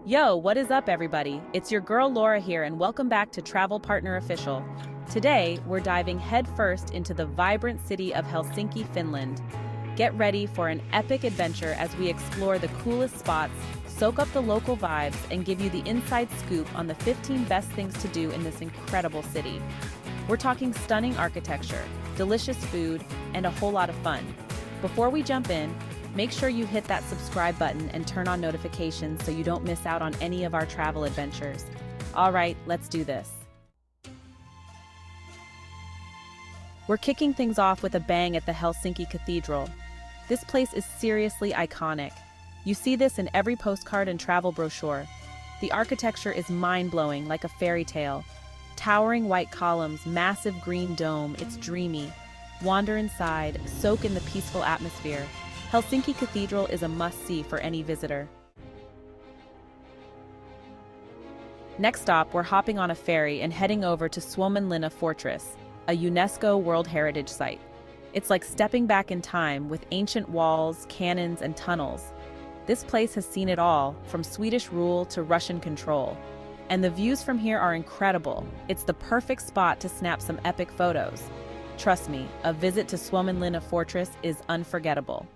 Yo, what is up, everybody? It's your girl Laura here, and welcome back to Travel Partner Official. Today, we're diving headfirst into the vibrant city of Helsinki, Finland. Get ready for an epic adventure as we explore the coolest spots, soak up the local vibes, and give you the inside scoop on the 15 best things to do in this incredible city. We're talking stunning architecture, delicious food, and a whole lot of fun. Before we jump in, make sure you hit that subscribe button and turn on notifications so you don't miss out on any of our travel adventures. All right, let's do this. We're kicking things off with a bang at the Helsinki Cathedral. This place is seriously iconic. You see this in every postcard and travel brochure. The architecture is mind-blowing, like a fairy tale. Towering white columns, massive green dome, it's dreamy. Wander inside, soak in the peaceful atmosphere. Helsinki Cathedral is a must-see for any visitor. Next stop, we're hopping on a ferry and heading over to Suomenlinna Fortress, a UNESCO World Heritage Site. It's like stepping back in time with ancient walls, cannons, and tunnels. This place has seen it all, from Swedish rule to Russian control. And the views from here are incredible. It's the perfect spot to snap some epic photos. Trust me, a visit to Suomenlinna Fortress is unforgettable.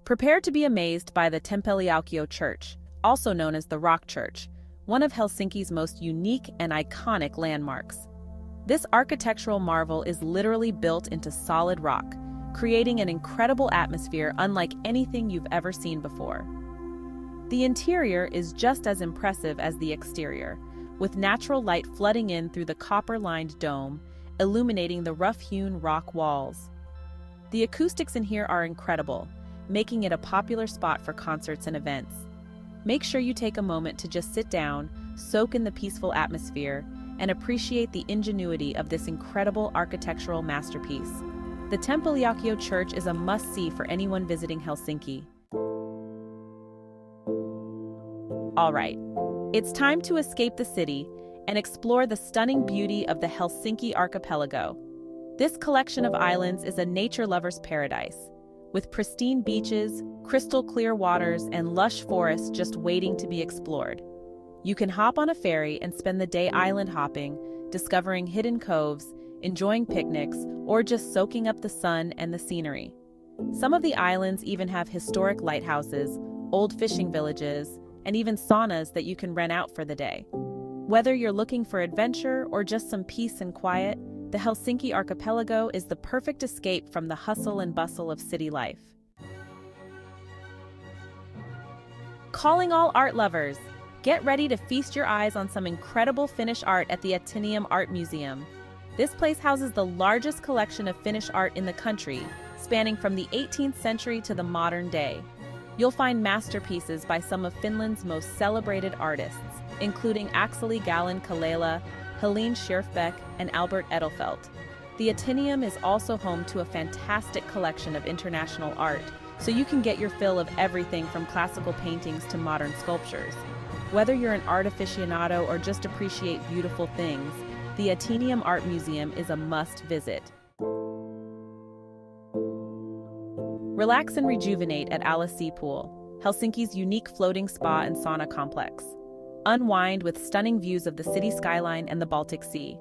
Prepare to be amazed by the Temppeliaukio Church, also known as the Rock Church, one of Helsinki's most unique and iconic landmarks. This architectural marvel is literally built into solid rock, creating an incredible atmosphere unlike anything you've ever seen before. The interior is just as impressive as the exterior, with natural light flooding in through the copper-lined dome, illuminating the rough-hewn rock walls. The acoustics in here are incredible, making it a popular spot for concerts and events. Make sure you take a moment to just sit down, soak in the peaceful atmosphere, and appreciate the ingenuity of this incredible architectural masterpiece. The Temppeliaukio Church is a must-see for anyone visiting Helsinki. All right, it's time to escape the city and explore the stunning beauty of the Helsinki Archipelago. This collection of islands is a nature lover's paradise. with pristine beaches, crystal clear waters, and lush forests just waiting to be explored. You can hop on a ferry and spend the day island hopping, discovering hidden coves, enjoying picnics, or just soaking up the sun and the scenery. Some of the islands even have historic lighthouses, old fishing villages, and even saunas that you can rent out for the day. Whether you're looking for adventure or just some peace and quiet, the Helsinki Archipelago is the perfect escape from the hustle and bustle of city life. Calling all art lovers! Get ready to feast your eyes on some incredible Finnish art at the Ateneum Art Museum. This place houses the largest collection of Finnish art in the country, spanning from the 18th century to the modern day. You'll find masterpieces by some of Finland's most celebrated artists, including Akseli Gallen-Kallela, Helene Schierfbeck, and Albert Edelfelt. The Ateneum is also home to a fantastic collection of international art, so you can get your fill of everything from classical paintings to modern sculptures. Whether you're an art aficionado or just appreciate beautiful things, the Ateneum Art Museum is a must-visit. Relax and rejuvenate at Allas Sea Pool, Helsinki's unique floating spa and sauna complex. Unwind with stunning views of the city skyline and the Baltic Sea.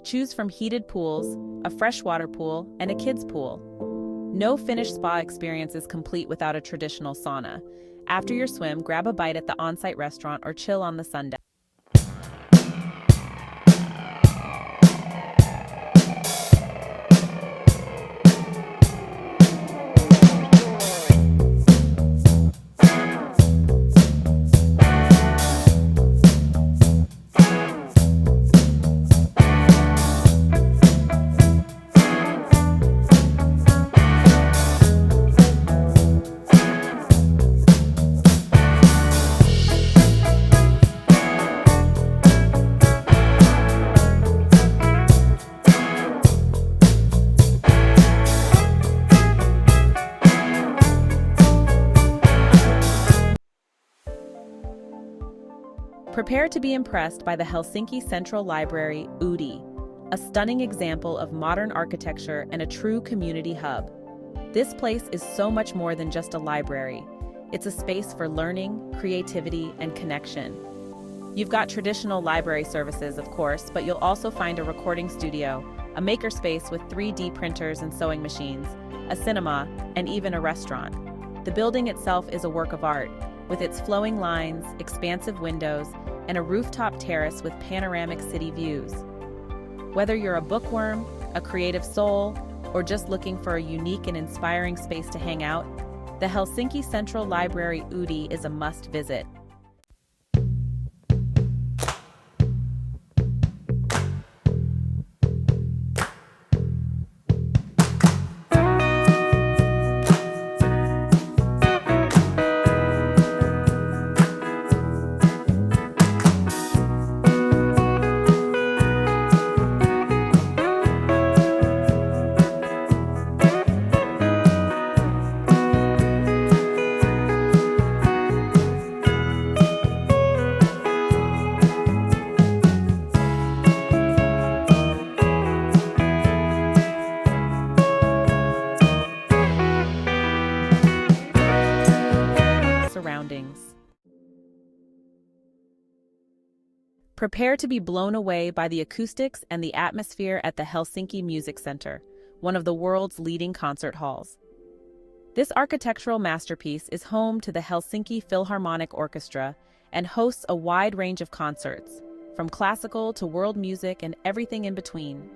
Choose from heated pools, a freshwater pool, and a kids' pool. No Finnish spa experience is complete without a traditional sauna. After your swim, grab a bite at the on-site restaurant or chill on the sun deck. Prepare to be impressed by the Helsinki Central Library, UDI, a stunning example of modern architecture and a true community hub. This place is so much more than just a library. It's a space for learning, creativity, and connection. You've got traditional library services, of course, but you'll also find a recording studio, a makerspace with 3D printers and sewing machines, a cinema, and even a restaurant. The building itself is a work of art, with its flowing lines, expansive windows, and a rooftop terrace with panoramic city views. Whether you're a bookworm, a creative soul, or just looking for a unique and inspiring space to hang out, the Helsinki Central Library UDI is a must-visit. Prepare to be blown away by the acoustics and the atmosphere at the Helsinki Music Center, one of the world's leading concert halls. This architectural masterpiece is home to the Helsinki Philharmonic Orchestra and hosts a wide range of concerts, from classical to world music and everything in between.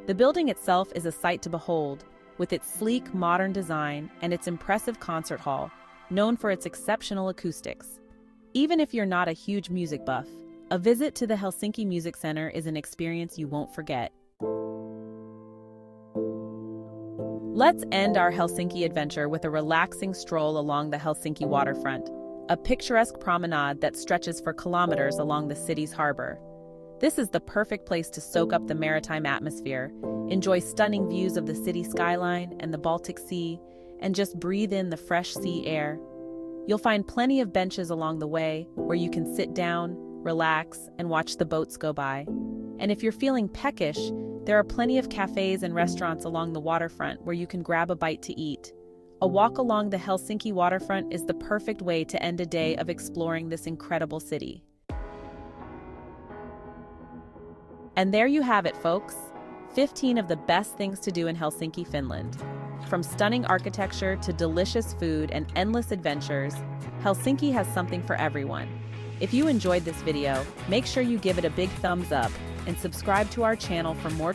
The building itself is a sight to behold, with its sleek, modern design and its impressive concert hall, known for its exceptional acoustics. Even if you're not a huge music buff, a visit to the Helsinki Music Center is an experience you won't forget. Let's end our Helsinki adventure with a relaxing stroll along the Helsinki waterfront, a picturesque promenade that stretches for kilometers along the city's harbor. This is the perfect place to soak up the maritime atmosphere, enjoy stunning views of the city skyline and the Baltic Sea, and just breathe in the fresh sea air. You'll find plenty of benches along the way where you can sit down, relax, and watch the boats go by. And if you're feeling peckish, there are plenty of cafes and restaurants along the waterfront where you can grab a bite to eat. A walk along the Helsinki waterfront is the perfect way to end a day of exploring this incredible city. And there you have it, folks. 15 of the best things to do in Helsinki, Finland. From stunning architecture to delicious food and endless adventures, Helsinki has something for everyone. If you enjoyed this video, make sure you give it a big thumbs up and subscribe to our channel for more